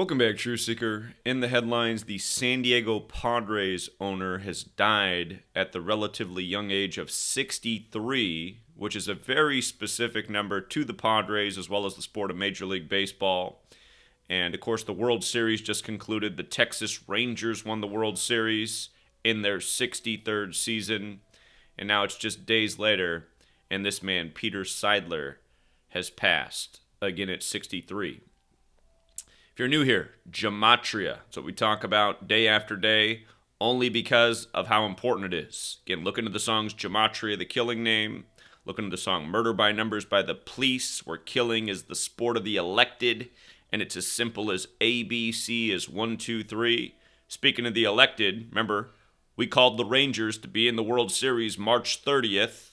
Welcome back, Truth Seeker. In the headlines, the San Diego Padres owner has died at the relatively young age of 63, which is a very specific number to the Padres as well as the sport of Major League Baseball. And of course, the World Series just concluded. The Texas Rangers won the World Series in their 63rd season. And now it's just days later, and this man, Peter Seidler, has passed, again at 63. If you're new here, Gematria. It's what we talk about day after day, only because of how important it is. Again, look into the songs Gematria, the killing name. Look into the song Murder by Numbers by the Police, where killing is the sport of the elected, and it's as simple as ABC is 1, 2, 3. Speaking of the elected, remember, we called the Rangers to be in the World Series March 30th.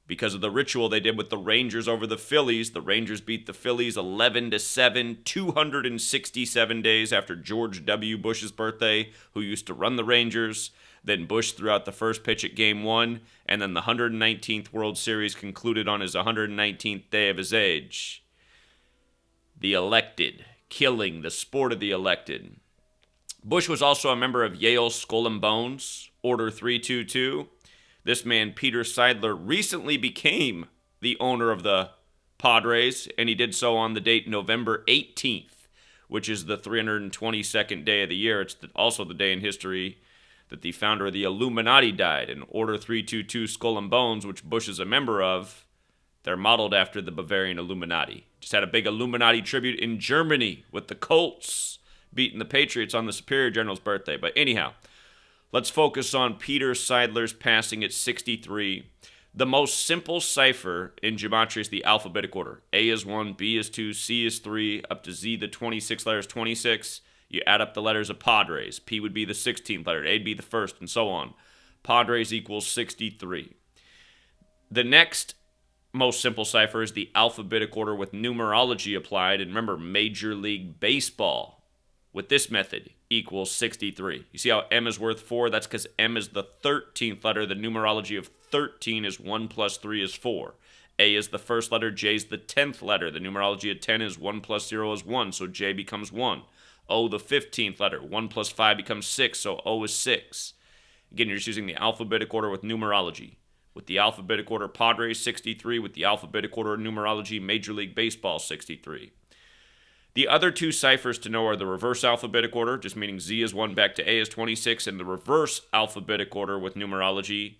Because of the ritual they did with the Rangers over the Phillies. The Rangers beat the Phillies 11-7, 267 days after George W. Bush's birthday, who used to run the Rangers. Then Bush threw out the first pitch at Game 1, and then the 119th World Series concluded on his 119th day of his age. The elected, killing, the sport of the elected. Bush was also a member of Yale's Skull and Bones, Order 322. This man, Peter Seidler, recently became the owner of the Padres, and he did so on the date November 18th, which is the 322nd day of the year. It's also the day in history that the founder of the Illuminati died. And Order 322 Skull and Bones, which Bush is a member of, they're modeled after the Bavarian Illuminati. Just had a big Illuminati tribute in Germany with the Colts beating the Patriots on the Superior General's birthday. But anyhow, let's focus on Peter Seidler's passing at 63. The most simple cipher in Gematria is the alphabetic order. A is 1, B is 2, C is 3, up to Z, the 26 letters, 26. You add up the letters of Padres. P would be the 16th letter, A would be the first, and so on. Padres equals 63. The next most simple cipher is the alphabetic order with numerology applied. And remember, Major League Baseball with this method equals 63. You see how M is worth 4? That's because M is the 13th letter. The numerology of 13 is 1 plus 3 is 4. A is the first letter. J is the 10th letter. The numerology of 10 is 1 plus 0 is 1, so J becomes 1. O, the 15th letter. 1 plus 5 becomes 6, so O is 6. Again, you're just using the alphabetic order with numerology. With the alphabetic order Padres, 63. With the alphabetic order numerology Major League Baseball, 63. The other two ciphers to know are the reverse alphabetic order, just meaning Z is 1 back to A is 26, and the reverse alphabetic order with numerology.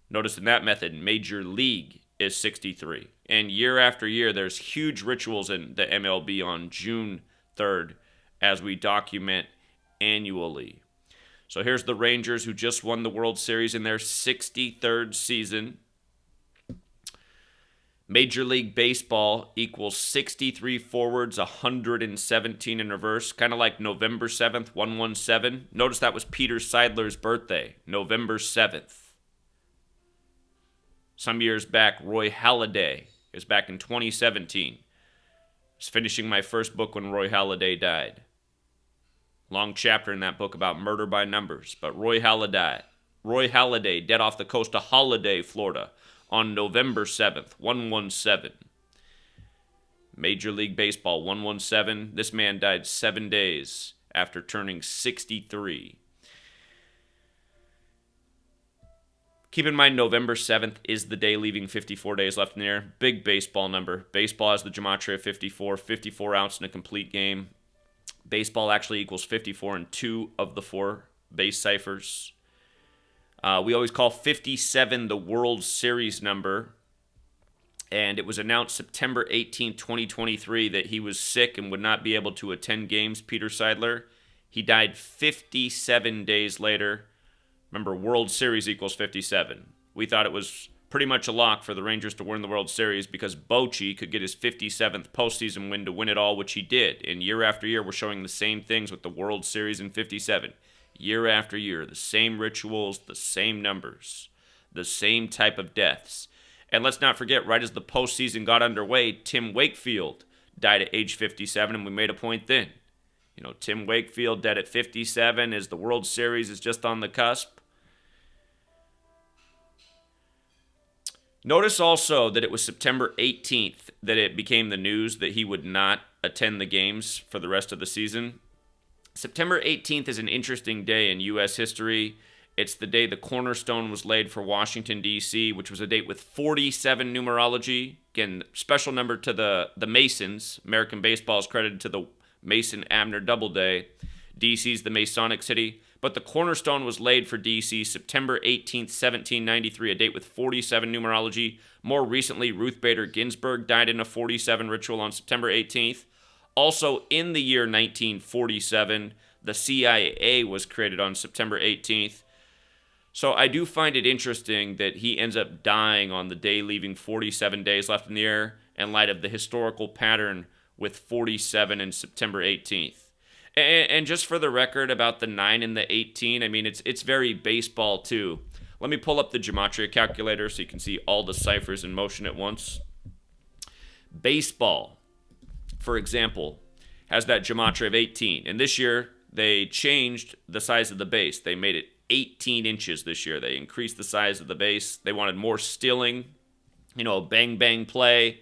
Notice in that method, Major League is 63. And year after year, there's huge rituals in the MLB on June 3rd as we document annually. So here's the Rangers, who just won the World Series in their 63rd season. Major League Baseball equals 63 forwards, 117 in reverse, kind of like November 7th, 117. Notice that was Peter Seidler's birthday, November 7th. Some years back, Roy Halladay, it was back in 2017. I was finishing my first book when Roy Halladay died. Long chapter in that book about murder by numbers. But Roy Halladay, dead off the coast of Holiday, Florida, on November 7th, 117. Major League Baseball, 117. This man died 7 days after turning 63. Keep in mind, November 7th is the day leaving 54 days left in the year. Big baseball number. Baseball has the Gematria 54, 54 outs in a complete game. Baseball actually equals 54 in 2 of the 4 base ciphers. We always call 57 the World Series number, and it was announced September 18, 2023, that he was sick and would not be able to attend games, Peter Seidler. He died 57 days later. Remember, World Series equals 57. We thought it was pretty much a lock for the Rangers to win the World Series because Bochy could get his 57th postseason win to win it all, which he did. And year after year, we're showing the same things with the World Series in 57. Year after year, the same rituals, the same numbers, the same type of deaths. And let's not forget, right as the postseason got underway, Tim Wakefield died at age 57, and we made a point then. You know, Tim Wakefield dead at 57 as the World Series is just on the cusp. Notice also that it was September 18th that it became the news that he would not attend the games for the rest of the season. September 18th is an interesting day in U.S. history. It's the day the cornerstone was laid for Washington, D.C., which was a date with 47 numerology. Again, special number to the Masons. American baseball is credited to the Mason-Abner Doubleday. D.C.'s the Masonic city. But the cornerstone was laid for D.C. September 18th, 1793, a date with 47 numerology. More recently, Ruth Bader Ginsburg died in a 47 ritual on September 18th. Also, in the year 1947, the CIA was created on September 18th. So I do find it interesting that he ends up dying on the day, leaving 47 days left in the year, in light of the historical pattern with 47 and September 18th. And just for the record about the 9 and the 18, I mean, it's very baseball too. Let me pull up the Gematria calculator so you can see all the ciphers in motion at once. Baseball, for example, has that Gematria of 18. And this year, they changed the size of the base. They made it 18 inches this year. They increased the size of the base. They wanted more stealing, bang, bang play.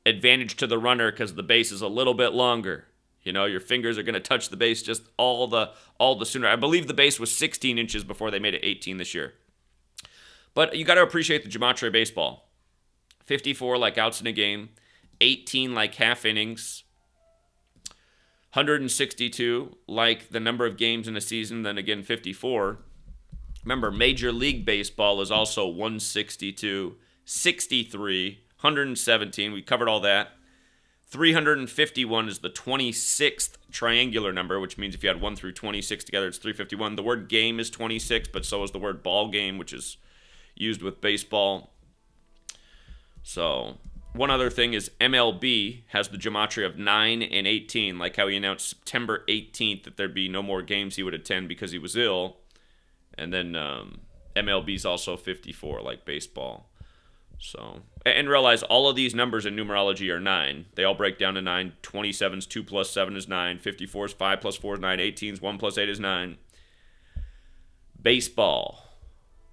Advantage to the runner because the base is a little bit longer. Your fingers are going to touch the base just all the sooner. I believe the base was 16 inches before they made it 18 this year. But you got to appreciate the Gematria baseball. 54 like outs in a game, 18 like half innings, 162 like the number of games in a season, then again 54. Remember, Major League Baseball is also 162, 63, 117. We covered all that. 351 is the 26th triangular number, which means if you had 1 through 26 together, it's 351. The word game is 26, but so is the word ball game, which is used with baseball. So, one other thing is MLB has the Gematria of 9 and 18, like how he announced September 18th that there'd be no more games he would attend because he was ill. And then MLB's also 54, like baseball. So, and realize all of these numbers in numerology are 9. They all break down to 9. 27's 2 plus 7 is 9. 54's 5 plus 4 is 9. 18's 1 plus 8 is 9. Baseball.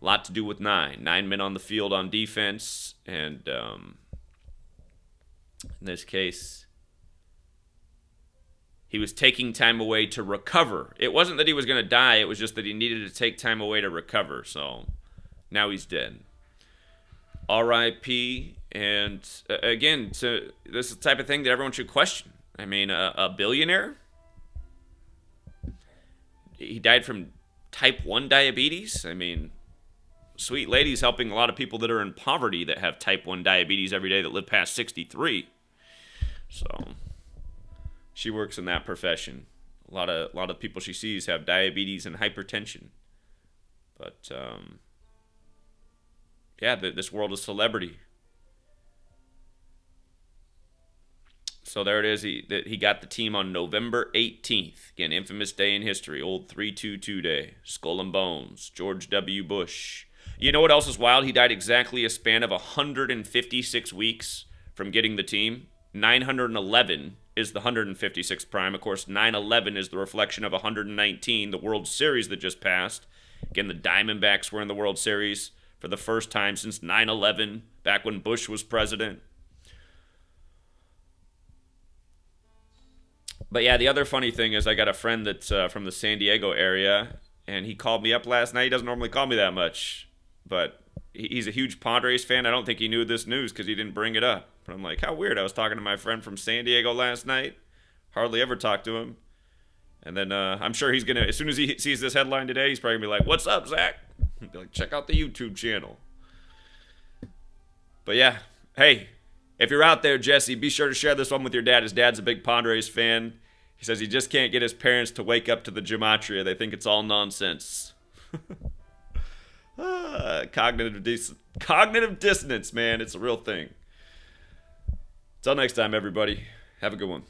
A lot to do with 9. 9 men on the field on defense. And in this case, he was taking time away to recover. It wasn't that he was going to die. It was just that he needed to take time away to recover. So, now he's dead. R.I.P. And again, this is the type of thing that everyone should question. I mean, a billionaire? He died from type 1 diabetes? I mean, sweet lady's helping a lot of people that are in poverty that have type 1 diabetes every day that live past 63. So, she works in that profession. A lot of people she sees have diabetes and hypertension. But, yeah, this world is celebrity. So there it is. He got the team on November 18th. Again, infamous day in history. Old 322 day. Skull and Bones. George W. Bush. You know what else is wild? He died exactly a span of 156 weeks from getting the team. 911 is the 156th prime. Of course, 911 is the reflection of 119, the World Series that just passed. Again, the Diamondbacks were in the World Series for the first time since 9/11, back when Bush was president. But yeah, the other funny thing is I got a friend that's from the San Diego area, and he called me up last night. He doesn't normally call me that much, but he's a huge Padres fan. I don't think he knew this news because he didn't bring it up. But I'm like, how weird. I was talking to my friend from San Diego last night. Hardly ever talk to him. And then I'm sure he's going to, as soon as he sees this headline today, he's probably going to be like, what's up, Zach? Be like, check out the YouTube channel. But yeah, hey, if you're out there, Jesse, be sure to share this one with your dad. His dad's a big Padres fan. He says he just can't get his parents to wake up to the Gematria. They think it's all nonsense. Cognitive dissonance, man. It's a real thing. Till next time, everybody. Have a good one.